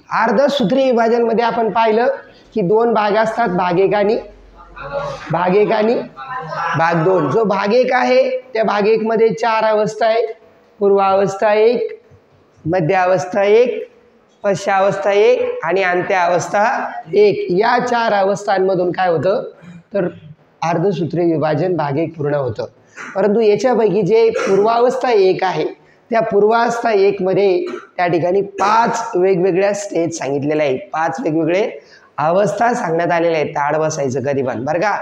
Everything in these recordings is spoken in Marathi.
अर्धसूत्री विभाजनमध्ये आपण पाहिलं की दोन भाग असतात, भाग एक आणि भाग दोन. जो भाग एक आहे त्या भाग एक मध्ये 4 अवस्था आहे. पूर्वावस्था 1, मध्य अवस्था 1, पश्चावस्था 1 आणि अंत्य अवस्था 1. या 4 अवस्थांमधून काय होतं तर अर्धसूत्री विभाजन भाग 1 पूर्ण होतं. परंतु याच्यापैकी जे पूर्वावस्था 1 आहे त्या पूर्वावस्था 1 मध्ये त्या ठिकाणी 5 वेगवेगळ्या स्टेज सांगितलेल्या आहेत. 5 वेगवेगळे अवस्था सांगण्यात आलेल्या आहेत. ताड बसायचं कधी पण बरं का,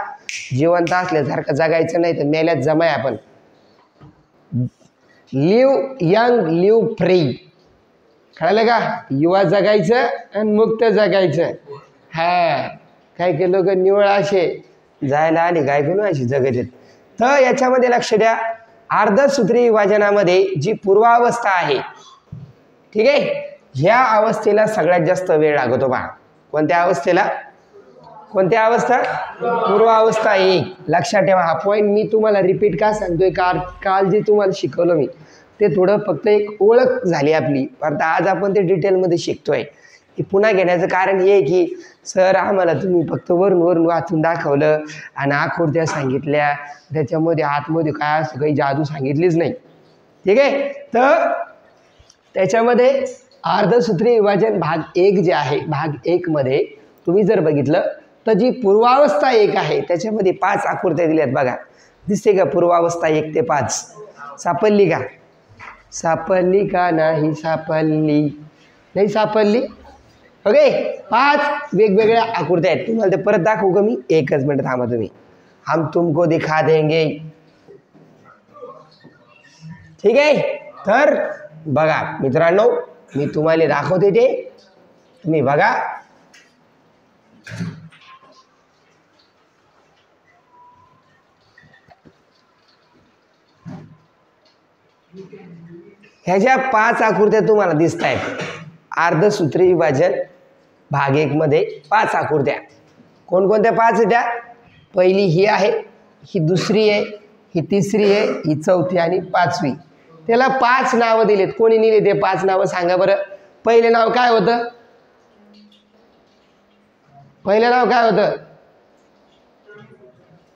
जिवंत असल्यासारखं जगायचं नाही तर मेल्यात जमाय आपण. लिव्ह यंग, लिव्ह फ्री, कळलं का? युवा जगायचं आणि मुक्त जगायचं. हा, काही काही लोक निवळ असे जायला आले काय करू अशी जगत आहेत. तर याच्यामध्ये लक्ष द्या, अर्धसूत्री विभाजनामध्ये जी पूर्वावस्था आहे, ठीक आहे, ह्या अवस्थेला सगळ्यात जास्त वेळ लागतो बा. कोणत्या अवस्थेला? कोणत्या अवस्था? पूर्वावस्था 1. लक्षात ठेवा हा पॉईंट. मी तुम्हाला रिपीट का सांगतोय, काल जे तुम्हाला शिकवलं मी ते थोडं फक्त एक ओळख झाली आपली, पण आज आपण ते डिटेलमध्ये शिकतोय. की पुन्हा घेण्याचं कारण हे की सर आम्हाला तुम्ही फक्त वरून वाचून दाखवलं आणि आकृत्या सांगितल्या, त्याच्यामध्ये आतमध्ये काय असं काही जादू सांगितलीच नाही, ठीक आहे. तर त्याच्यामध्ये अर्धसूत्री विभाजन भाग 1 जे आहे, भाग 1 मध्ये तुम्ही जर बघितलं तर जी पूर्वावस्था 1 आहे त्याच्यामध्ये 5 आकृत्या दिल्यात बघा. दिसते का? पूर्वावस्था 1 ते 5 सापडली का? सापडली का? नाही सापडली, नाही सापडली. ओके, 5 वेगवेगळ्या आकृत्या आहेत. तुम्हाला ते परत दाखवू का मी? एकच मिनिट थांबा तुम्ही. हम तुमको दिखा देंगे, ठीक आहे. तर बघा मित्रांनो, मी तुम्हाला दाखवते ते, तुम्ही बघा. ह्याच्या 5 आकृत्या तुम्हाला दिसत आहेत. अर्धसूत्री विभाजन भाग 1 मध्ये 5 आकृत्या. कोणकोणत्या 5 आहेत त्या? पहिली ही आहे, ही दुसरी आहे, ही तिसरी आहे, ही चौथी आणि 5वी. त्याला 5 नावं दिलेत. कोणी दिले ते 5 नावं सांगा बरं. पहिले नाव काय होतं? पहिलं नाव काय होतं?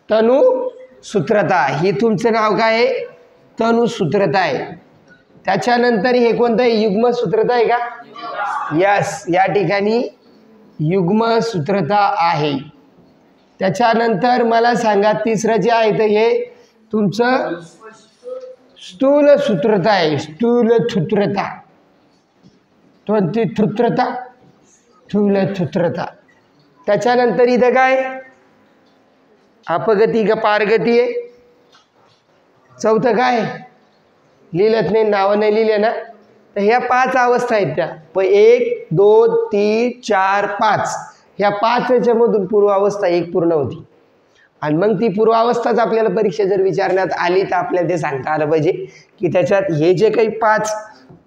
तनुसूत्रता. ही तुमचं नाव काय आहे? तनुसूत्रता आहे. त्याच्यानंतर हे कोणतं आहे? युग्मसूत्रता आहे का? यस, या ठिकाणी युग्मसूत्रता आहे. त्याच्यानंतर मला सांगा तिसरं जे आहे तर हे तुमचं स्थूलसूत्रता आहे. स्थूलसूत्रता. कोणती सूत्रता? स्थूलसूत्रता. त्याच्यानंतर इथं काय? अपगती का पारगती आहे. चौथं काय? लिहिलंच नाही, नावं नाही लिहिले ना. तर ह्या 5 अवस्था आहेत त्या. 1, 2, 3, 4, 5. ह्या 5 याच्यामधून पूर्वावस्था 1 पूर्ण होती. आणि मग ती पूर्वावस्थाच आपल्याला परीक्षा जर विचारण्यात आली तर आपल्याला ते सांगता आलं पाहिजे की त्याच्यात हे जे काही 5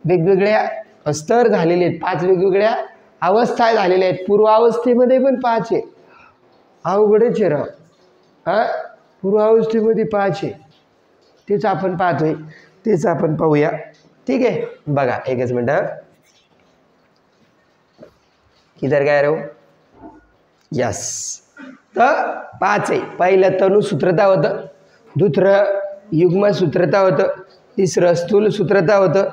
वेगवेगळ्या स्तर झालेले आहेत, 5 वेगवेगळ्या अवस्था झालेल्या आहेत. पूर्वावस्थेमध्ये पण 5 आहे. अवघडच आहे राव. हां, पूर्वावस्थेमध्ये 5 आहे. तेच आपण पाहतोय, तेच आपण पाहूया, ठीक आहे. बघा एकच मिनटं. किधर काय राहू? यस, तर 5 आहे. पहिलं तनुसूत्रता होतं, दुसरं युग्मसूत्रता होतं, तिसरं स्थूलसूत्रता होतं,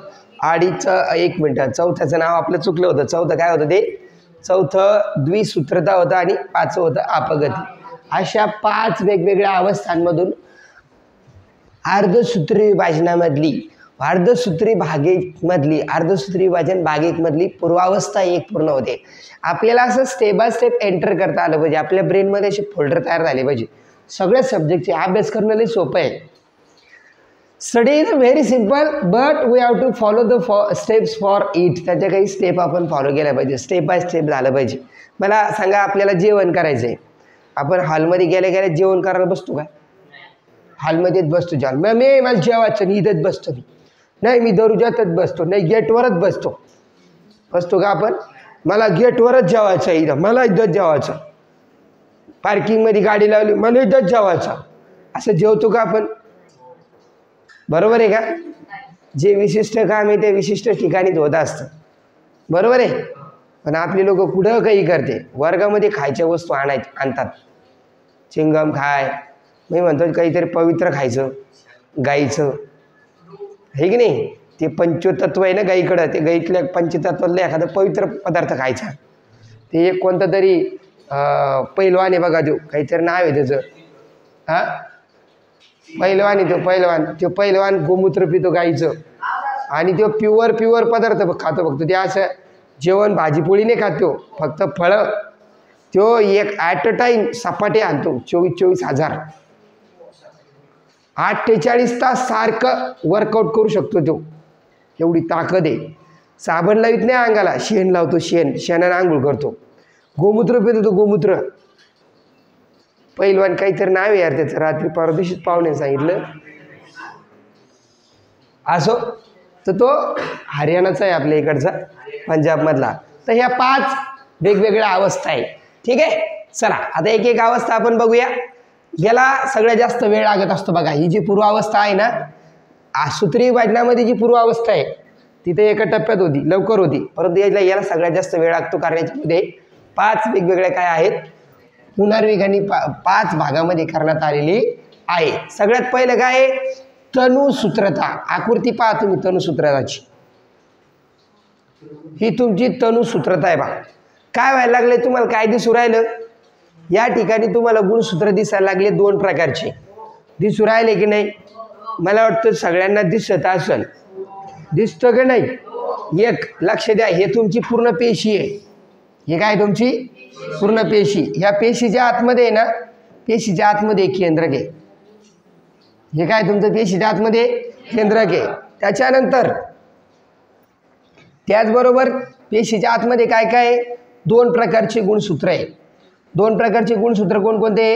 एक मिनटं, चौथ्याचं नाव आपलं चुकलं होतं. चौथं काय होतं ते? चौथं द्विसूत्रता होतं आणि 5वं होतं अपगती. अशा 5 वेगवेगळ्या अवस्थांमधून अर्धसूत्री विभाजनामधली, अर्धसूत्री विभाजन भाग 1 मधली पूर्वावस्था 1 पूर्ण होते. आपल्याला असं स्टेप बाय स्टेप एंटर करता आलं पाहिजे. आपल्या ब्रेनमध्ये असे फोल्डर तयार झाले पाहिजे. सगळ्या सब्जेक्टचे अभ्यास करणं लई सोपं आहे. Study is very simple but we have to follow the steps for it. त्याच्या काही स्टेप आपण फॉलो केल्या पाहिजे. स्टेप बाय स्टेप झालं पाहिजे. मला सांगा, आपल्याला जेवण करायचं आहे, आपण हॉलमध्ये गेल्या जेवण करायला बसतो का? हॉलमध्येच बसतो. मला जेवायचं नाही, इथंच बसतो मी. नाही, मी दरुजातच बसतो, नाही गेटवरच बसतो का आपण? मला गेटवरच जेवायचं आहे, इथं मला इथंच जेवायचं. पार्किंगमध्ये गाडी लावली, मला इथंच जेवायचं, असं जेवतो का आपण? बरोबर आहे का? जे विशिष्ट काम आहे ते विशिष्ट ठिकाणीच होत असतं. बरोबर आहे. पण आपले लोक कुठं काही करते, वर्गामध्ये खायच्या वस्तू आणतात. चिंगम खाय, मी म्हणतो काहीतरी पवित्र खायचं गाईचं, हे की नाही. ते पंचतत्व आहे ना गाईकडं, ते गाईतल्या पंचतत्वातलं एखादं पवित्र पदार्थ खायचा. ते एक कोणतं तरी पैलवान आहे बघा, जो काहीतरी नाव आहे त्याचं, हां पैलवान आहे तो पैलवान गोमूत्र पितो गाईचं, आणि तो प्युअर पदार्थ खातो. फक्त ते असं जेवण भाजीपोळी नाही खातो, फक्त फळं. तो एक ॲट अ टाईम सपाटे आणतो 24,000 48 तास सारखं वर्कआउट करू शकतो तो, एवढी ताकद आहे. साबण लावित नाही अंगाला, शेण लावतो, शेणानं आंघोळ करतो. गोमूत्र पितो तो, गोमूत्र. पैलवान काहीतरी नाव आहे यार त्याचं, रात्री परदेशीच पाहुणे सांगितलं. असो तर तो हरियाणाचा आहे आपल्या इकडचा, पंजाबमधला. तर ह्या 5 वेगवेगळ्या अवस्था आहे. ठीक आहे, चला आता एक एक अवस्था आपण बघूया. याला सगळ्यात जास्त वेळ लागत असतो बघा. ही जी पूर्वावस्था आहे ना, सूत्री विभाजनामध्ये जी पूर्वावस्था आहे तिथे एका टप्प्यात होती, लवकर होती, परंतु याला सगळ्यात जास्त वेळ लागतो. कारण याच्यामध्ये 5 वेगवेगळ्या काय आहेत, पुनर्विभागणी 5 भागामध्ये करण्यात आलेली आहे. सगळ्यात पहिलं काय आहे, तनुसूत्रता. आकृती पहा तुम्ही तनुसूत्रताची, ही तुमची तनुसूत्रता आहे बा. काय व्हायला लागले तुम्हाला, काय दिसू राहिलं या ठिकाणी तुम्हाला गुणसूत्र दिसायला लागले 2 प्रकारचे. दिसू राहिले की नाही, मला वाटतं सगळ्यांना दिसत असेल, दिसतं की नाही. एक लक्ष द्या, हे तुमची पूर्ण पेशी आहे. हे काय तुमची पूर्ण पेशी. ह्या पेशीच्या आतमध्ये आहे ना, पेशीच्या आतमध्ये केंद्रक आहे. हे काय तुमचं पेशीच्या आतमध्ये केंद्रक आहे. त्याच्यानंतर त्याचबरोबर पेशीच्या आतमध्ये काय काय 2 प्रकारचे गुणसूत्र आहे. 2 प्रकारचे गुणसूत्र कोणकोणते?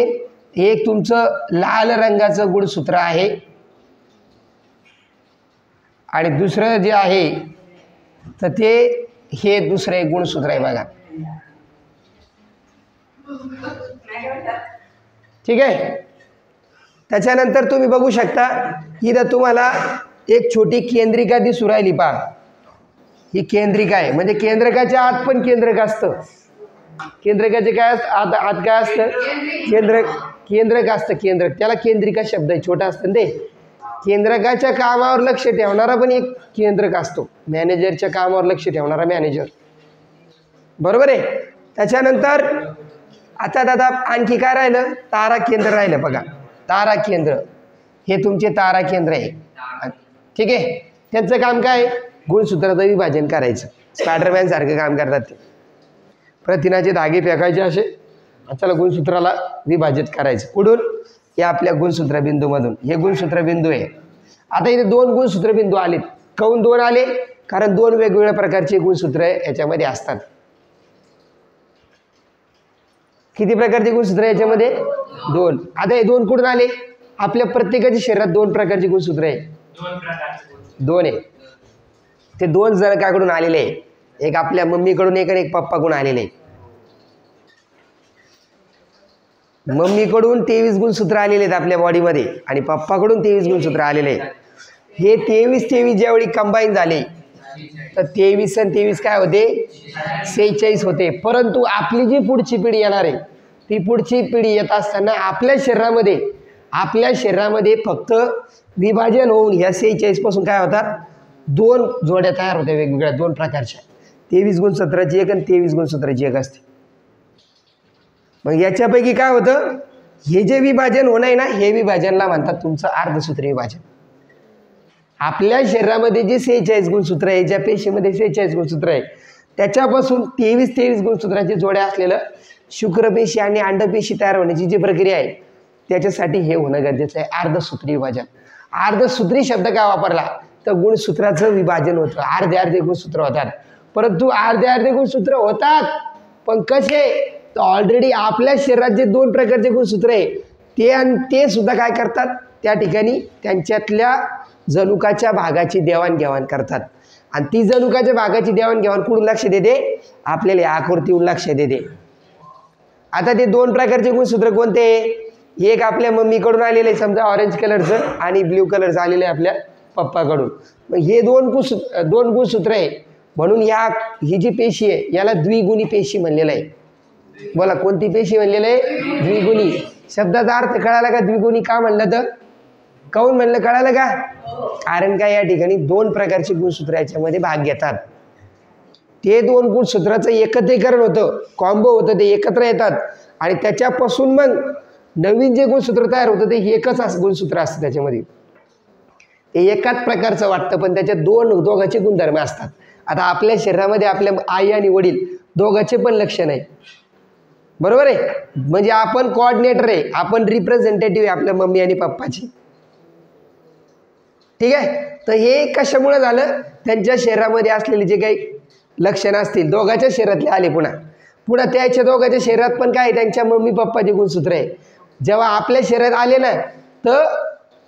एक तुमचं लाल रंगाचं गुणसूत्र आहे, आणि दुसरं जे आहे तर ते हे दुसरं एक गुणसूत्र आहे बघा. ठीक आहे. त्याच्यानंतर तुम्ही बघू शकता इथं तुम्हाला एक छोटी केंद्रिका दिसू राहिली पहा. ही केंद्रिका आहे, म्हणजे केंद्रकाच्या आत पण केंद्रक असतं. केंद्रकाचे काय असतं आत काय असतं, केंद्रक असतं. केंद्रक त्याला केंद्रिका शब्द आहे, छोटा असतं ते. केंद्रकाच्या कामावर लक्ष ठेवणारा पण एक केंद्रक असतो. मॅनेजरच्या कामावर लक्ष ठेवणारा मॅनेजर, बरोबर आहे. त्याच्यानंतर आता दादा आणखी काय राहिलं, तारा केंद्र राहिलं बघा. तारा केंद्र हे तुमचे तारा केंद्र आहे. ठीक आहे. त्यांचं काम काय, गुणसूत्राचं विभाजन करायचं. स्पायडरमॅन सारखं काम करतात ते. प्रथिनाचे धागे फेकायचे असे, चला गुणसूत्राला विभाजित करायचं. कुठून, या आपल्या गुणसूत्र बिंदूमधून. हे गुणसूत्र बिंदू आहे. आता इथे 2 गुणसूत्र बिंदू आलेत. काऊन 2 आले, कारण 2 वेगवेगळ्या प्रकारचे गुणसूत्र याच्यामध्ये असतात. किती प्रकारचे गुणसूत्र याच्यामध्ये, 2. आता हे 2 कुठून आले, आपल्या प्रत्येकाच्या शरीरात 2 प्रकारचे गुणसूत्र आहे. 2 आहे. ते 2 जणकाकडून आलेले आहे. एक आपल्या मम्मीकडून एक आणि एक पप्पाकडून आलेले आहे. मम्मीकडून 23 गुणसूत्र आलेले आहेत आपल्या बॉडीमध्ये, आणि पप्पाकडून 23 गुणसूत्र आलेले आहेत. हे 23 ज्यावेळी कंबाईन झाले तर 23 आणि 23 काय होते, 46 होते. परंतु आपली जी पुढची पिढी येणार आहे, ती पुढची पिढी येत असताना आपल्या शरीरामध्ये फक्त विभाजन होऊन ह्या 46 पासून काय होतात, 2 जोड्या तयार होत्या वेगवेगळ्या 2 प्रकारच्या. 23 गुणसूत्राची एक आणि 23 गुणसूत्राची एक असते. मग याच्यापैकी काय होतं, हे जे विभाजन होणं आहे ना, हे विभाजनला म्हणतात तुमचं अर्धसूत्री विभाजन. आपल्या शरीरामध्ये जे 46 गुणसूत्र आहे, ज्या पेशीमध्ये 46 गुणसूत्र आहे, त्याच्यापासून 23 गुणसूत्राची जोड्या असलेलं शुक्रपेशी आणि अंडपेशी तयार होण्याची जी प्रक्रिया आहे, त्याच्यासाठी हे होणं गरजेचं आहे, अर्धसूत्री विभाजन. अर्धसूत्री शब्द काय वापरला, तर गुणसूत्राचं विभाजन होतं. अर्धे गुणसूत्र होतात, परंतु अर्धे गुणसूत्र होतात, पण कसे, तर ऑलरेडी आपल्या शरीरात जे 2 प्रकारचे गुणसूत्र आहे ते सुद्धा काय करतात, त्या ठिकाणी त्यांच्यातल्या जनुकाच्या भागाची देवाणघेवाण करतात. आणि ती जनुकाच्या भागाची देवाणघेवाण कुठून लक्ष देते, आपल्याला आकृतीवर लक्ष देते. आता ते 2 प्रकारचे गुणसूत्र कोणते, एक आपल्या मम्मीकडून आलेले आहे समजा ऑरेंज कलरचं, आणि ब्ल्यू कलरचं आलेलं आहे आपल्या पप्पाकडून. मग हे 2 गुणसूत्र आहे, म्हणून ही जी पेशी आहे याला द्विगुणी पेशी म्हणलेलं आहे. बोला कोणती पेशी म्हणलेलं आहे? द्विगुणी. शब्दाचा अर्थ कळाला का? द्विगुणी का म्हणलं तर काऊन म्हणलं कळालं का? कारण काय या ठिकाणी दोन प्रकारचे गुणसूत्र याच्यामध्ये भाग घेतात. ते दोन गुणसूत्राचं एकत्रीकरण होतं, कॉम्बो होतं, ते एकत्र येतात आणि त्याच्यापासून मग नवीन जे गुणसूत्र तयार होतं ते एकच गुणसूत्र असतं. त्याच्यामध्ये ते एकाच प्रकारचं वाटतं पण त्याच्यात दोघांचे गुणधर्म असतात. आता आपल्या शरीरामध्ये आपल्या आई आणि वडील दोघांचे पण लक्षण आहे, बरोबर आहे. म्हणजे आपण कोऑर्डिनेटर आहे, आपण रिप्रेझेंटेटिव्ह आहे आपल्या मम्मी आणि पप्पाची. ठीक आहे. तर हे कशामुळे झालं? त्यांच्या शरीरामध्ये असलेले जे काही लक्षणं असतील दोघांच्या शरीरातले आले. पुन्हा त्याच्या दोघांच्या शरीरात पण काय त्यांच्या मम्मी पप्पाचे गुणसूत्र आहे. जेव्हा आपल्या शरीरात आले ना तर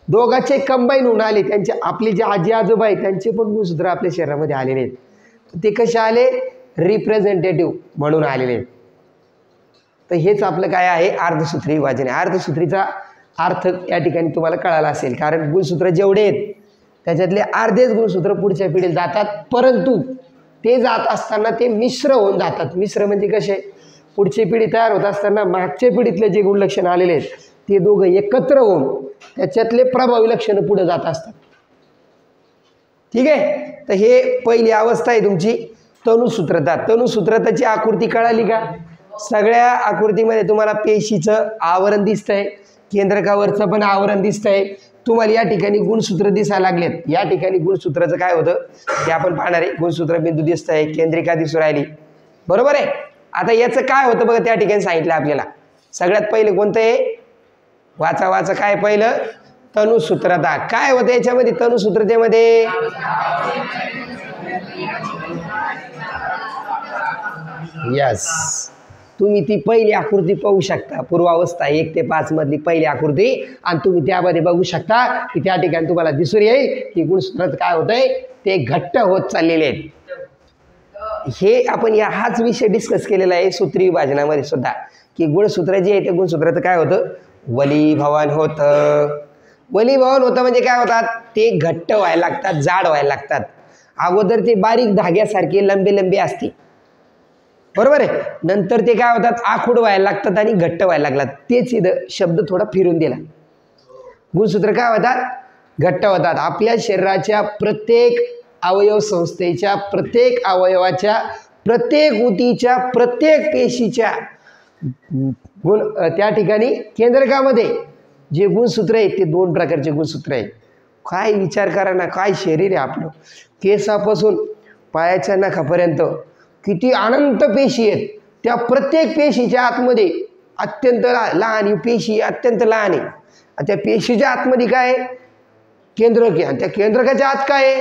दोघांचे कंबाईन होऊन आले. त्यांचे आपले जे आजी आजोबा आहेत त्यांचे पण गुणसूत्र आपल्या शरीरामध्ये आलेले आहेत. ते कसे आले? रिप्रेझेंटेटिव्ह म्हणून आलेले आहेत. तर हेच आपलं काय आहे? अर्धसूत्री विभाजन आहे. अर्धसूत्रीचा अर्थ या ठिकाणी तुम्हाला कळाला असेल, कारण गुणसूत्र जेवढे आहेत त्याच्यातले अर्धेच गुणसूत्र पुढच्या पिढीत जातात, परंतु ते जात असताना ते मिश्र होऊन जातात. मिश्र म्हणजे कसे? पुढची पिढी तयार होत असताना मागच्या पिढीतले जे गुणलक्षण आलेले आहेत ते दोघं एकत्र होऊन त्याच्यातले प्रभावी लक्षणं पुढे जात असतात. ठीक आहे. तर हे पहिली अवस्था आहे तुमची तनुसूत्रता. तनुसूत्रताची आकृती कळाली का? सगळ्या आकृतीमध्ये तुम्हाला पेशीचं आवरण दिसतंय, केंद्रकावरचं पण आवरण दिसतंय. तुम्हाला या ठिकाणी गुणसूत्र दिसायला लागलेत. या ठिकाणी गुणसूत्राचं काय होतं ते आपण पाहणार आहे. गुणसूत्र बिंदू दिसतंय, केंद्रिका दिसू राहिली, बरोबर आहे. आता याचं काय होतं बघा, त्या ठिकाणी सांगितलं आपल्याला. सगळ्यात पहिले कोणतं आहे? वाचा काय पहिलं? तनुसूत्रता. काय होतं याच्यामध्ये? तनुसूत्रतेमध्ये यस, तुम्ही ती पहिली आकृती पाहू शकता. पूर्वावस्था 1 ते 5 मधली पहिली आकृती, आणि तुम्ही त्यामध्ये बघू शकता की त्या ठिकाणी तुम्हाला दिसून येईल की गुणसूत्राचं काय होतंय ते घट्ट होत चाललेले आहेत. हे आपण हाच विषय डिस्कस केलेला आहे सूत्री विभाजनामध्ये सुद्धा, की गुणसूत्र जे आहे ते गुणसूत्राचं काय होतं? वलीभवन होतं. वलीभवन होतं म्हणजे काय होतात? ते घट्ट व्हायला लागतात, जाड व्हायला लागतात. अगोदर ते बारीक धाग्यासारखे लंबे असते, बरोबर आहे. नंतर ते काय होतात? आखूड व्हायला लागतात आणि घट्ट व्हायला लागतात. तेच इथं शब्द थोडा फिरून दिला. गुणसूत्र काय होतात? घट्ट होतात. आपल्या शरीराच्या प्रत्येक अवयव संस्थेच्या, प्रत्येक अवयवाच्या, प्रत्येक ऊतीच्या, प्रत्येक पेशीच्या त्या ठिकाणी केंद्रकामध्ये जे गुणसूत्र आहेत ते 2 प्रकारचे गुणसूत्र आहेत. काय विचार करा ना, काय शरीर आहे आपलं. केसापासून पायाच्या नखापर्यंत किती अनंत पेशी आहेत. त्या प्रत्येक पेशीच्या आतमध्ये अत्यंत लहान पेशी, अत्यंत लहान आहे. त्या पेशीच्या आतमध्ये काय आहे? केंद्रक आहे. आणि त्या केंद्रकाच्या आत काय आहे?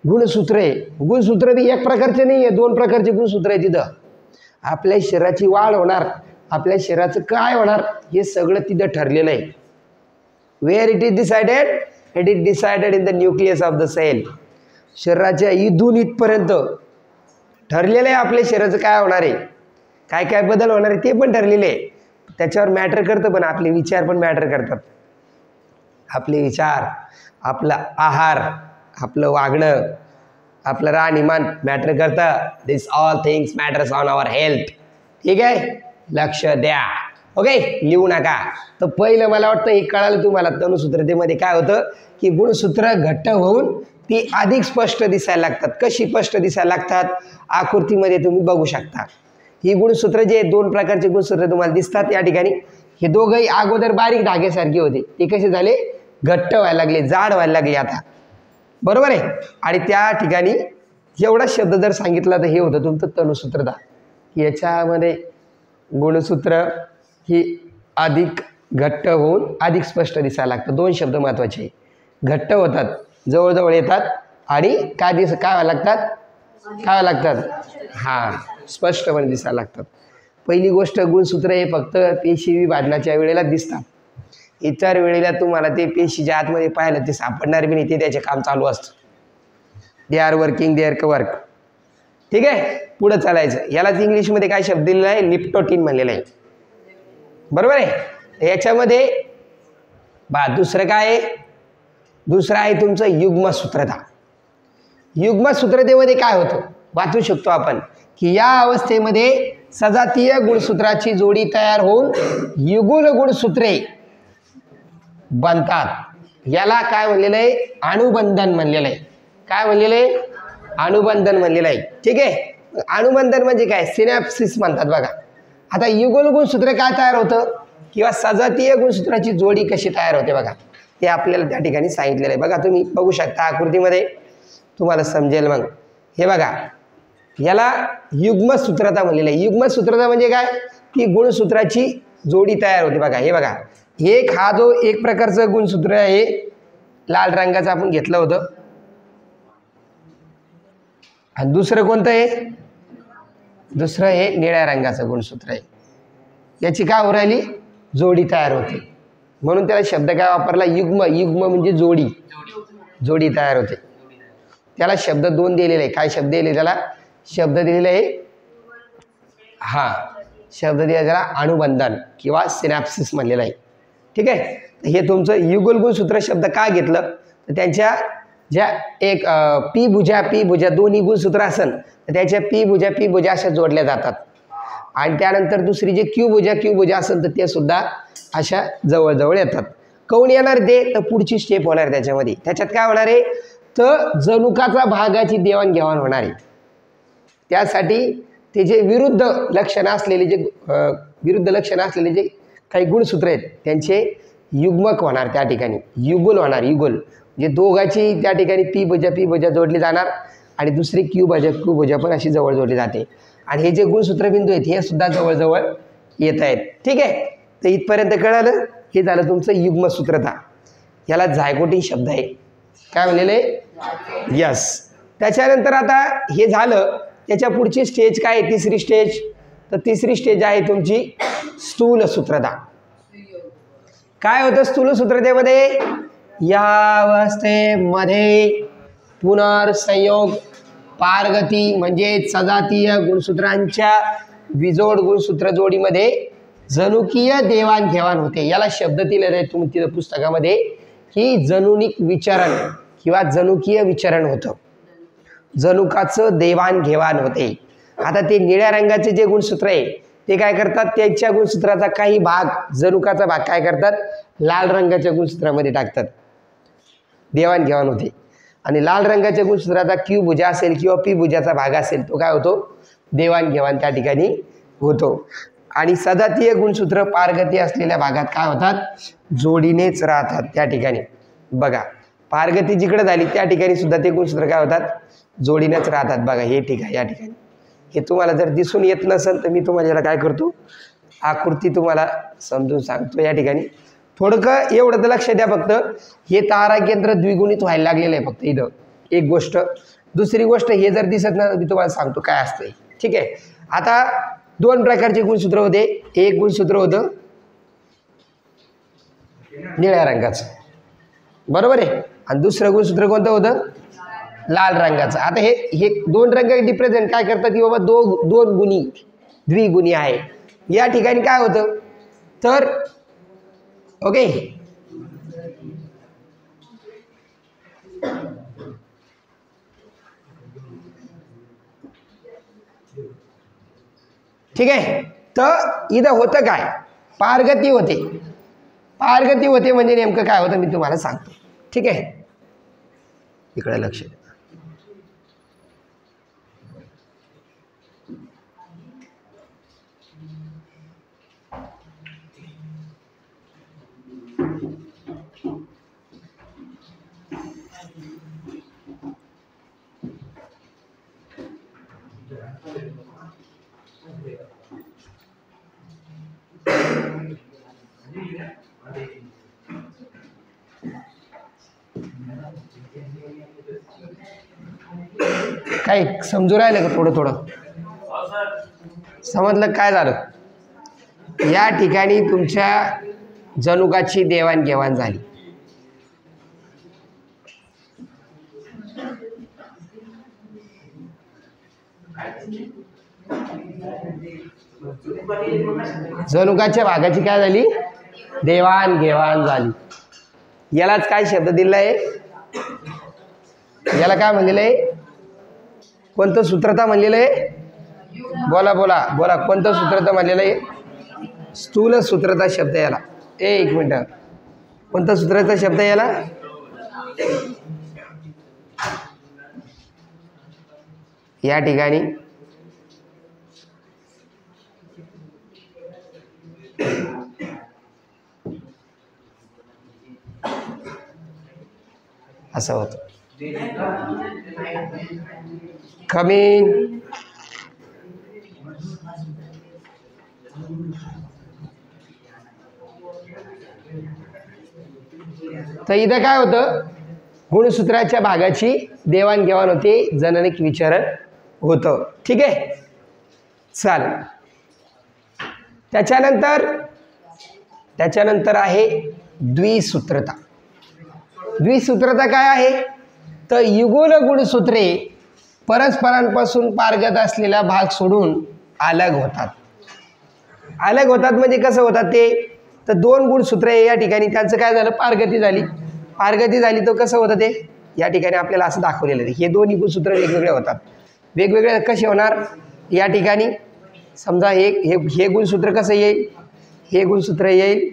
गुणसूत्र आहे. गुणसूत्र बी एक प्रकारचे नाही आहे, 2 प्रकारचे गुणसूत्र आहे. तिथं आपल्या शरीराची वाढ होणार, आपल्या शरीराचं काय होणार हे सगळं तिथं ठरलेलं आहे. Where it is decided? It is decided in the nucleus of the cell. शरीराच्या इथून इथपर्यंत ठरलेलं आहे आपल्या शरीराचं काय होणार आहे, काय काय बदल होणार आहे ते पण ठरलेले आहे. त्याच्यावर मॅटर करतं, पण आपले विचार पण मॅटर करतात. आपले विचार, आपला आहार, आपलं वागणं, आपलं राहणीमान मॅटर करतं. This all things matters on our health. ठीक आहे, लक्ष द्या. ओके, लिहू नका. तर पहिलं मला वाटतं हे कळालं तुम्हाला. तनुसूत्रतेमध्ये काय होतं की गुणसूत्र घट्ट होऊन ती अधिक स्पष्ट दिसायला लागतात. कशी स्पष्ट दिसायला लागतात? आकृतीमध्ये तुम्ही बघू शकता. ही गुणसूत्र जे 2 प्रकारचे गुणसूत्र तुम्हाला दिसतात या ठिकाणी. हे दोघंही अगोदर बारीक धाग्यासारखे होते, ते कसे झाले? घट्ट व्हायला लागले, जाड व्हायला लागले आता, बरोबर आहे. आणि त्या ठिकाणी एवढा शब्द जर सांगितला तर हे होतं तुमचं तनुसूत्रता. याच्यामध्ये गुणसूत्र ही अधिक घट्ट होऊन अधिक स्पष्ट दिसायला लागतं. 2 शब्द महत्त्वाचे. घट्ट होतात, जवळजवळ येतात, आणि काय व्हायला लागतात? काय व्हायला लागतात? हां, स्पष्टपणे दिसायला लागतात. पहिली गोष्ट, गुणसूत्र हे फक्त पेशी विभाजनाच्या वेळेला दिसतात. इतर वेळेला तुम्हाला ते पेशीच्या आतमध्ये पाहिलं ते सापडणार बी नाही, ते त्याचे काम चालू असतं. They are working, they are work. ठीक आहे, पुढं चालायचं. यालाच इंग्लिशमध्ये काय शब्द दिलेला आहे? लिप्टोटिन म्हणलेलं आहे, बरोबर आहे. याच्यामध्ये दुसरं काय आहे? दुसरं आहे तुमचं युग्मसूत्रता. युग्मसूत्रतेमध्ये काय होतं? वाचू शकतो आपण की या अवस्थेमध्ये सजातीय गुणसूत्राची जोडी तयार होऊन युगुल गुणसूत्रे बनतात. याला काय म्हणलेलं आहे? अणुबंधन म्हणलेलं आहे. काय म्हणलेलं आहे? अणुबंधन म्हणलेलं आहे. ठीक आहे. अणुबंधन म्हणजे काय? सिनॅप्सिस म्हणतात बघा. आता युगल गुणसूत्र काय तयार होतं किंवा सजातीय गुणसूत्राची जोडी कशी तयार होते बघा, ते आपल्याला त्या ठिकाणी सांगितलेलं आहे. बघा तुम्ही बघू शकता आकृतीमध्ये, तुम्हाला समजेल. मग हे बघा, याला युग्मसूत्रता म्हणलेलं आहे. युग्मसूत्रता म्हणजे काय? ती गुणसूत्राची जोडी तयार होते बघा. हे बघा, हा जो एक प्रकारचं गुणसूत्र आहे लाल रंगाचं आपण घेतलं होतं, आणि दुसरं कोणतं आहे? दुसरं हे निळ्या रंगाचं गुणसूत्र आहे. याची काय हो राहिली? जोडी तयार होते, म्हणून त्याला शब्द काय वापरला? युग्म. युग्म म्हणजे जोडी, जोडी तयार होते. त्याला शब्द दोन दिलेले आहे. काय शब्द दिले त्याला? शब्द दिलेला आहे, हा शब्द दिला त्याला अणुबंधन किंवा सिनॅप्सिस म्हणलेला आहे. ठीक आहे. हे तुमचं युगल गुणसूत्र शब्द का घेतलं तर त्यांच्या ज्या एक पी भुजा दोन्ही गुणसूत्र असन तर त्याच्या पी भुजा अशा जोडल्या जातात, आणि त्यानंतर दुसरी जे क्यू भुजा असेल तर ते सुद्धा अशा जवळजवळ येतात. काऊन येणार ते? तर पुढची स्टेप होणार त्याच्यामध्ये. त्याच्यात काय होणार आहे? तर जनुकाचा भागाची देवाणघेवाण होणार आहे. त्यासाठी ते जे विरुद्ध लक्षणं असलेले जे काही गुणसूत्र आहेत त्यांचे युग्मक होणार त्या ठिकाणी, युगुल होणार. युगुल म्हणजे दोघांची त्या ठिकाणी पी भुजा जोडली जाणार, आणि दुसरी क्यू भुजा पण अशी जवळ जोडली जाते, आणि हे जे गुणसूत्रबिंदू आहेत हे सुद्धा जवळजवळ येत आहेत. ठीक आहे. तर इथपर्यंत कळालं. हे झालं तुमचं युग्मसूत्रता. याला झायगोटिक शब्द आहे. काय म्हणलेले? यस. त्याच्यानंतर आता हे झालं, त्याच्या पुढची स्टेज काय आहे? तिसरी स्टेज. तर तिसरी स्टेज आहे तुमची स्थूलसूत्रता. काय होतं स्थूलसूत्रतेमध्ये? या अवस्थेमध्ये पुनर्संयोग पारगती म्हणजे सजातीय गुणसूत्रांच्या विजोड गुणसूत्र जोडीमध्ये जनुकीय देवाणघेवाण होते. याला शब्द दिलेला आहे तुम्ही तिथं पुस्तकामध्ये की जनुनिक विचरण किंवा जनुकीय विचरण होतं. जनुकाचं देवाणघेवाण होते. आता ते निळ्या रंगाचे जे गुणसूत्र आहे ते काय करतात? त्यांच्या गुणसूत्राचा काही भाग, जनुकाचा भाग काय करतात? लाल रंगाच्या गुणसूत्रामध्ये टाकतात, देवाणघेवाण होते. आणि लाल रंगाच्या गुणसूत्राचा क्यू भुजा असेल किंवा पी भुजाचा भाग असेल तो काय होतो? देवाणघेवाण त्या ठिकाणी होतो. आणि सजातीय गुणसूत्र पारगती असलेल्या भागात काय होतात? जोडीनेच राहतात त्या ठिकाणी. बघा, पारगती जिकडे झाली त्या ठिकाणी सुद्धा ते गुणसूत्र काय होतात? जोडीनेच राहतात. बघा हे ठीक आहे. या ठिकाणी हे तुम्हाला जर दिसून येत नसेल तर मी तुम्हाला याला काय करतो? आकृती तुम्हाला समजून सांगतो. या ठिकाणी थोडंसं एवढं तर लक्ष द्या फक्त, हे तारा केंद्र द्विगुणित व्हायला लागलेलं आहे फक्त इथं एक गोष्ट. दुसरी गोष्ट, हे जर दिसत नाही मी तुम्हाला सांगतो काय असतंय. ठीक आहे. आता दोन प्रकारचे गुणसूत्र होते. एक गुणसूत्र होतं निळ्या रंगाचं, बरोबर आहे, आणि दुसरं गुणसूत्र कोणतं होतं? लाल रंगाचं. आता हे दोन रंग रिप्रेझेंट काय करतात की बाबा दोन गुणी द्विगुणी आहे. या ठिकाणी काय होतं तर ओके, ठीक आहे. तर इथं होतं काय? पारगती होते. पारगती होते म्हणजे नेमकं काय होतं मी तुम्हाला सांगतो. ठीक आहे, इकडे लक्ष द्या. काही समजू राहिलं का? थोडं समजलं काय झालं? या ठिकाणी तुमच्या जनुकाची देवाणघेवाण झाली. जनुकाच्या भागाची काय झाली? देवाणघेवाण झाली. यालाच काय शब्द दिला आहे? याला काय म्हणलेलं आहे? कोणतं सूत्रता म्हणलेलं आहे? बोला बोला बोला, कोणतं सूत्रता म्हणलेलं आहे? स्थूल सूत्रता शब्द याला. एक मिनटं, कोणता सूत्राचा शब्द याला? या ठिकाणी असं होतं. कमिंग तर इथं काय होतं? गुणसूत्राच्या भागाची देवाणघेवाण होते, जननिक विचारण होतं. ठीक आहे, चालेल. त्याच्यानंतर आहे द्विसूत्रता. द्विसूत्रता काय आहे? तर युगल गुणसूत्रे परस्परांपासून पारगत असलेला भाग सोडून अलग होतात. अलग होतात म्हणजे कसं होतात ते? तर दोन गुणसूत्रे या ठिकाणी त्यांचं काय झालं? पारगती झाली. तो कसं होतं ते या ठिकाणी आपल्याला असं दाखवलेलं आहे. हे दोन्ही गुणसूत्र वेगवेगळे होतात. वेगवेगळे कसे होणार? या ठिकाणी समजा हे गुणसूत्र कसं येईल? हे गुणसूत्र येईल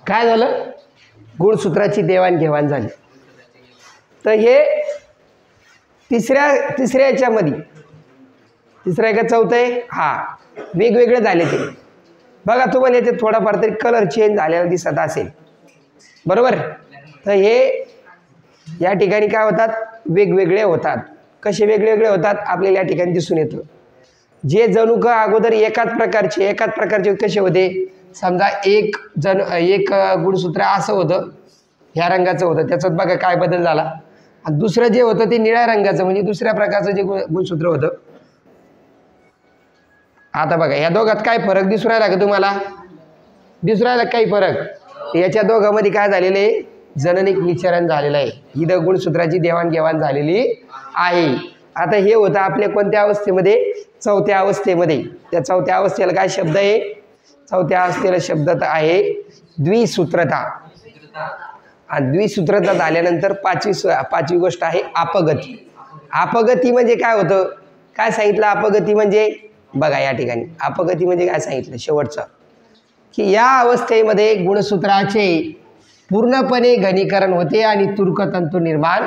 काय झालं? गुणसूत्राची देवाणघेवाण झाली. तर हे तिसऱ्या याच्यामध्ये तिसऱ्या का चौथं आहे? वेगवेगळे झाले ते. बघा तुम्हाला याचे थोडाफार तरी कलर चेंज झालेला दिसत असेल, बरोबर? तर हे या ठिकाणी काय होतात? वेगवेगळे होतात. कसे वेगवेगळे होतात आपल्याला या ठिकाणी दिसून येतं. जे जणू का अगोदर एकाच प्रकारचे कसे होते? समजा एक गुणसूत्र असं होतं, ह्या रंगाचं होतं, त्याच्यात बघा काय बदल झाला. आणि दुसरं जे होतं ते निळ्या रंगाचं, म्हणजे दुसऱ्या प्रकारचं जे गुणसूत्र होतं. आता बघा या दोघात काय फरक दिसू राहिला का तुम्हाला? दिसू राहिला काही फरक? याच्या दोघांमध्ये काय झालेलं आहे? जननिक विचरण झालेलं आहे. ही गुणसूत्राची देवाणघेवाण झालेली आहे. आता हे होतं आपल्या कोणत्या अवस्थेमध्ये? चौथ्या अवस्थेमध्ये. त्या चौथ्या अवस्थेला काय शब्द आहे? चौथ्या अवस्थेला शब्द आहे द्विसूत्रता. आणि द्विसूत्रता झाल्यानंतर पाचवी गोष्ट आहे अपगती. अपगती म्हणजे काय होतं? काय सांगितलं अपगती म्हणजे? बघा या ठिकाणी अपगती म्हणजे काय सांगितलं शेवटचं, की या अवस्थेमध्ये गुणसूत्राचे पूर्णपणे घनीकरण होते आणि तुर्कतंतू निर्माण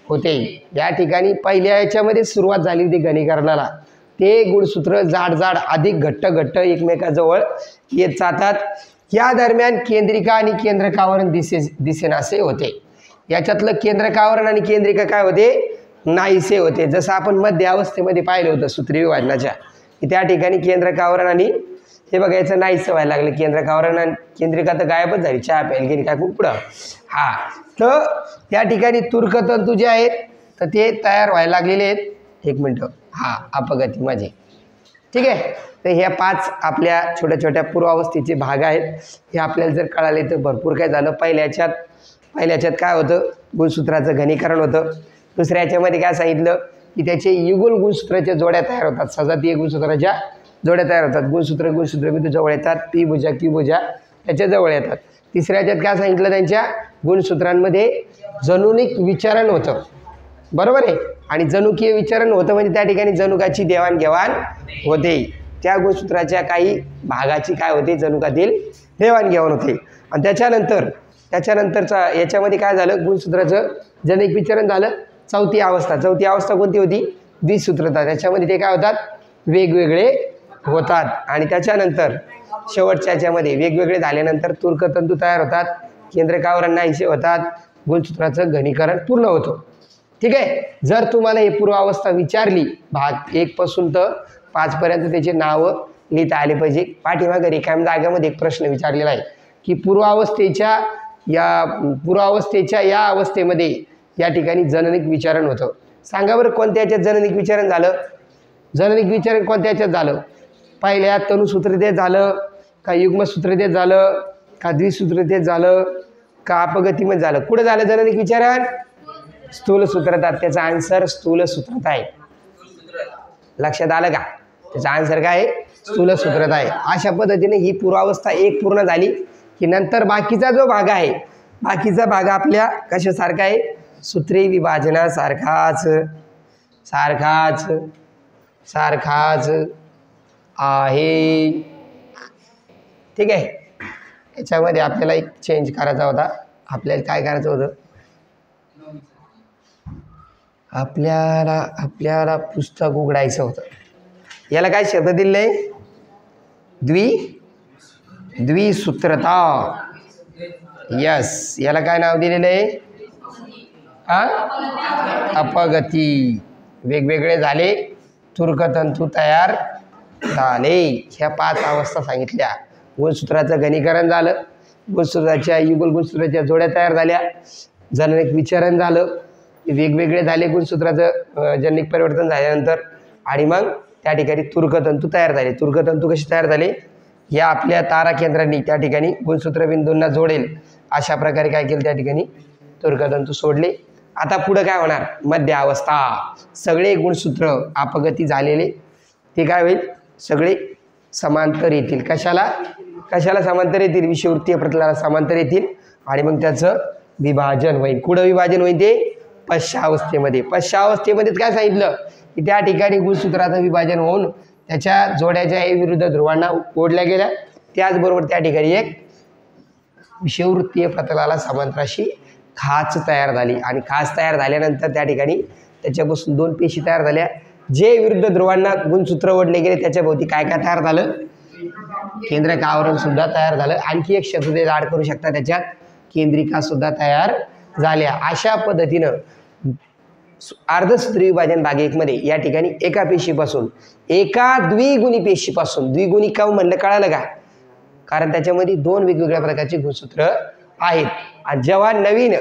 होते. या ठिकाणी पहिल्या याच्यामध्ये सुरुवात झाली होती घनीकरणाला. ते गुणसूत्र जाड अधिक घट्ट एकमेकाजवळ येत जातात. या दरम्यान केंद्रिका आणि केंद्रकावरण दिसेनासे होते. याच्यातलं केंद्रकावरण आणि केंद्रिका काय होते? नाहीसे होते. जसं आपण मध्य अवस्थेमध्ये पाहिलं होतं सूत्री विभाजनाच्या, की त्या ठिकाणी केंद्रकावरण आणि हे बघा याचं नाहीसं व्हायला लागलं. केंद्रकावरण आणि केंद्रिका तर गायबच झाली, चहा प्यायला गेली काय पुढं. तर त्या ठिकाणी तुर्कतंतू जे आहेत तर ते तयार व्हायला लागलेले आहेत. एक मिनटं, अपगती माझे. ठीक आहे. तर ह्या 5 आपल्या छोट्या पूर्वावस्थेचे भाग आहेत. हे आपल्याला जर कळाले तर भरपूर काय झालं. पहिल्या याच्यात काय होतं? गुणसूत्राचं घनीकरण होतं. दुसऱ्या याच्यामध्ये काय सांगितलं, की त्याचे युगल गुणसूत्राच्या जोड्या तयार होतात. सजातीय गुणसूत्राच्या जोड्या तयार होतात. गुणसूत्र बिंदू जवळ येतात, त्रिभुजा त्याच्या जवळ येतात. तिसऱ्या याच्यात काय सांगितलं? त्यांच्या गुणसूत्रांमध्ये जनुनिक विचारण होतं, बरोबर आहे. आणि जनुकीय विचारण होतं म्हणजे त्या ठिकाणी जनुकाची देवाणघेवाण होते. त्या गुणसूत्राच्या काही भागाची काय होते? जनुकातील देवाणघेवाण होते. आणि त्याच्यानंतरचा याच्यामध्ये काय झालं? गुणसूत्राचं जनिक विचारण झालं. चौथी अवस्था कोणती होती? द्विसूत्रता. त्याच्यामध्ये ते काय होतात? वेगवेगळे होतात. आणि त्याच्यानंतर शेवटच्या याच्यामध्ये वेगवेगळे झाल्यानंतर तुर्कतंतू तयार होतात, केंद्रकावरण नाहीसे होतात, गुणसूत्राचं घनीकरण पूर्ण होतं. ठीक आहे. जर तुम्हाला ही पूर्वावस्था विचारली भाग 1 पासून तर 5 पर्यंत त्याचे नावं लिहिता आले पाहिजे. पाठीमागे रिकाम्या जागेमध्ये एक प्रश्न विचारलेला आहे, की पूर्वावस्थेच्या या अवस्थेमध्ये या ठिकाणी जननिक विचारण होतं. सांगा बरं कोणत्या याच्यात जननिक विचारण झालं? जननिक विचरण कोणत्या याच्यात झालं? पहिल्या तनुसूत्रतेत झालं का युग्मसूत्रतेत झालं का द्विसूत्रतेत झालं का अपगतीमध्ये झालं? कुठं झालं जननिक विचरण? स्थूल सूत्रतात. त्याचा आन्सर स्थूल सूत्रत आहे. लक्षात आलं का? त्याचा आन्सर काय आहे? स्थूल सूत्रत आहे. अशा पद्धतीने ही पूर्वावस्था एक पूर्ण झाली की नंतर बाकीचा जो भाग आहे, बाकीचा भाग आपल्या कशासारखा आहे? सूत्री विभाजनासारखाच सारखाच सारखाच आहे. ठीक आहे. याच्यामध्ये आपल्याला एक चेंज करायचा होता. आपल्याला काय करायचं होतं? आपल्याला पुस्तक उघडायचं होतं. याला काय शब्द दिलेला आहे? द्विसूत्रता. यस. याला काय नाव दिलेलं आहे? अपगती. वेगवेगळे झाले, तुर्कतंतू तयार झाले. ह्या 5 अवस्था सांगितल्या. गुणसूत्राचं घनीकरण झालं, गुणसूत्राच्या युगल गुणसूत्राच्या जोड्या तयार झाल्या, जननिक विचरण झालं, वेगवेगळे झाले गुणसूत्राचं जननिक परिवर्तन झाल्यानंतर, आणि मग त्या ठिकाणी तुर्कतंतू तयार झाले. तुर्कतंतू कसे तयार झाले? या आपल्या तारा केंद्रांनी त्या ठिकाणी गुणसूत्र बिंदूंना जोडेल अशा प्रकारे काय केलं? त्या ठिकाणी तुर्कतंतू सोडले. आता पुढं काय होणार? मध्य अवस्था. सगळे गुणसूत्र अपगती झालेले ते काय होईल? सगळे समांतर येतील. कशाला समांतर येतील? विषुववृत्तीय प्रतलाला समांतर येतील आणि मग त्याचं विभाजन होईल. कुठं विभाजन होईल? ते पश्चावस्थेमध्ये. पश्चावस्थेमध्येच काय सांगितलं की त्या ठिकाणी गुणसूत्राचं विभाजन होऊन त्याच्या जोड्याच्या विरुद्ध ध्रुवांना ओढल्या गेल्या. त्याचबरोबर त्या ठिकाणी एक विषुववृत्तीय प्रतलाला समांतर अशी खाच तयार झाली आणि खाच तयार झाल्यानंतर त्या ठिकाणी त्याच्यापासून 2 पेशी तयार झाल्या. जे विरुद्ध ध्रुवांना गुणसूत्र ओढले गेले त्याच्याभोवती काय काय तयार झालं? केंद्रक आवरण सुद्धा तयार झालं. आणखी एक शब्द ते ॲड करू शकता त्याच्यात, केंद्रिका सुद्धा तयार झाल्या. अशा पद्धतीनं अर्धसूत्री विभाजन भाग 1 मध्ये या ठिकाणी एका पेशीपासून एका द्विगुणी पेशीपासून, द्विगुणी का म्हणलं कळालं का? कारण त्याच्यामध्ये 2 वेगवेगळ्या प्रकारचे गुणसूत्र आहेत. आणि जेव्हा नवीन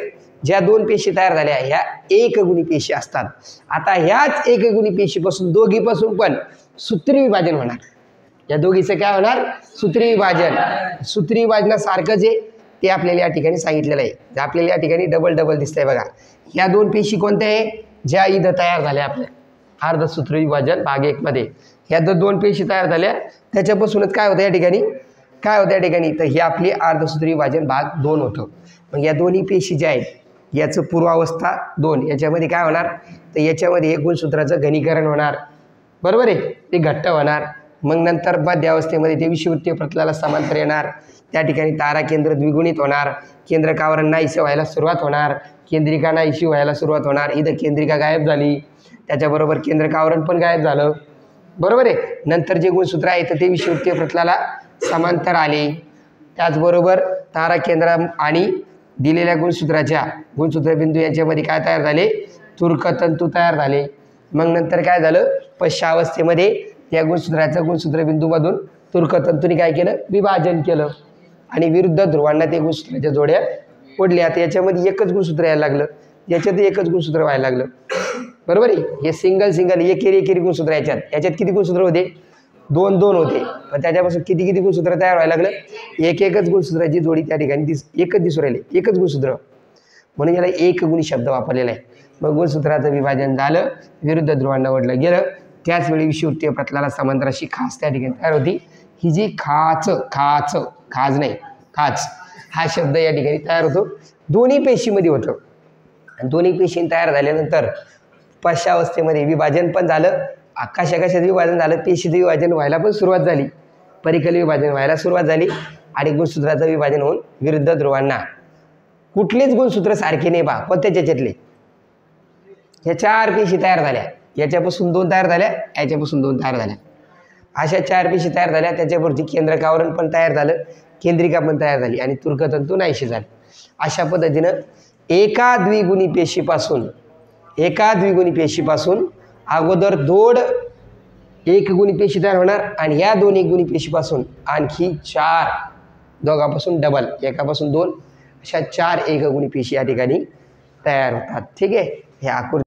ज्या 2 पेशी तयार झाल्या ह्या एकगुणी पेशी असतात. आता ह्याच एकगुणी पेशीपासून दोघीपासून पण सूत्री विभाजन होणार. या दोघीचं काय होणार? सूत्री विभाजन. सूत्री विभाजनासारखं जे ते आपल्याला या ठिकाणी सांगितलेलं आहे. आपल्याला या ठिकाणी डबल डबल दिसतंय बघा. ह्या 2 पेशी कोणत्या आहे? ज्या इथं तयार झाल्या आपल्या अर्धसूत्री विभाजन भाग 1 मध्ये. ह्या 2 पेशी तयार झाल्या त्याच्यापासूनच काय होतं या ठिकाणी? काय होतं या ठिकाणी? तर ही आपली अर्धसूत्री विभाजन भाग 2 होतं. मग या दोन्ही पेशी ज्या आहेत याचं पूर्वावस्था 2, याच्यामध्ये काय होणार? तर याच्यामध्ये एक गुणसूत्राचं घनीकरण होणार. बरोबर आहे? ते घट्ट होणार. मग नंतर मध्यावस्थेमध्ये ते विषुववृत्तीय प्रतलाला समांतर येणार. त्या ठिकाणी तारा केंद्र द्विगुणित होणार. केंद्रकावरण नाहीसे व्हायला सुरुवात होणार. केंद्रिका नाहीशी व्हायला सुरुवात होणार. इथं केंद्रिका गायब झाली, त्याच्याबरोबर केंद्रकावरण पण गायब झालं. बरोबर आहे? नंतर जे गुणसूत्र आहे तर ते विषुववृत्तीय प्रतलाला समांतर आले. त्याचबरोबर तारा केंद्र आणि दिलेल्या गुणसूत्राच्या गुणसूत्रबिंदू यांच्यामध्ये काय तयार झाले? तुर्कतंतू तयार झाले. मग नंतर काय झालं? पश्चावस्थेमध्ये या गुणसूत्राच्या गुणसूत्रबिंदूमधून तुर्कतंतूने काय केलं? विभाजन केलं आणि विरुद्ध ध्रुवांना ते गुणसूत्राच्या जोड्या ओढल्या. आता याच्यामध्ये एकच गुणसूत्र यायला लागलं, याच्यात एकच गुणसूत्र व्हायला लागलं. बरोबर आहे? हे सिंगल एकेरी गुणसूत्र याच्यात किती गुणसूत्र होते? 2 होते. पण त्याच्यापासून किती गुणसूत्र तयार व्हायला लागलं? एकच गुणसूत्राची जोडी त्या ठिकाणी एकच दिसू राहिले, एकच गुणसूत्र. म्हणून याला एकगुणी शब्द वापरलेला आहे. मग गुणसूत्राचं विभाजन झालं, विरुद्ध ध्रुवांना ओढलं गेलं. त्याचवेळी विषुववृत्तीय प्रतलाला समांतर अशी खाच त्या ठिकाणी तयार होती. ही जी खाच हा शब्द या ठिकाणी तयार होतो. दोन्ही पेशीमध्ये होतं. आणि दोन्ही पेशी तयार झाल्यानंतर पश्चावस्थेमध्ये विभाजन पण झालं. कशाचं विभाजन झालं? पेशीचं विभाजन व्हायला पण सुरुवात झाली. परिकल विभाजन व्हायला सुरुवात झाली आणि गुणसूत्राचं विभाजन होऊन विरुद्ध ध्रुवांना कुठलेच गुणसूत्र सारखे नाही बा. कोणत्याच याच्यातले? ह्या 4 पेशी तयार झाल्या. याच्यापासून 2 तयार झाल्या, याच्यापासून 2 तयार झाल्या. अशा 4 पेशी तयार झाल्या. त्याच्यावरती केंद्रकावरण पण तयार झालं, केंद्रिका पण तयार झाली आणि तुर्कतंतू नाहीशी झाली. अशा पद्धतीनं एका द्विगुणी पेशीपासून अगोदर 2 एकगुणी पेशी तयार होणार आणि ह्या 2 एकगुणी पेशीपासून आणखी 4, दोघांपासून डबल, एकापासून 2 अशा 4 एकगुणी पेशी या ठिकाणी तयार होतात. ठीक आहे? हे आकृती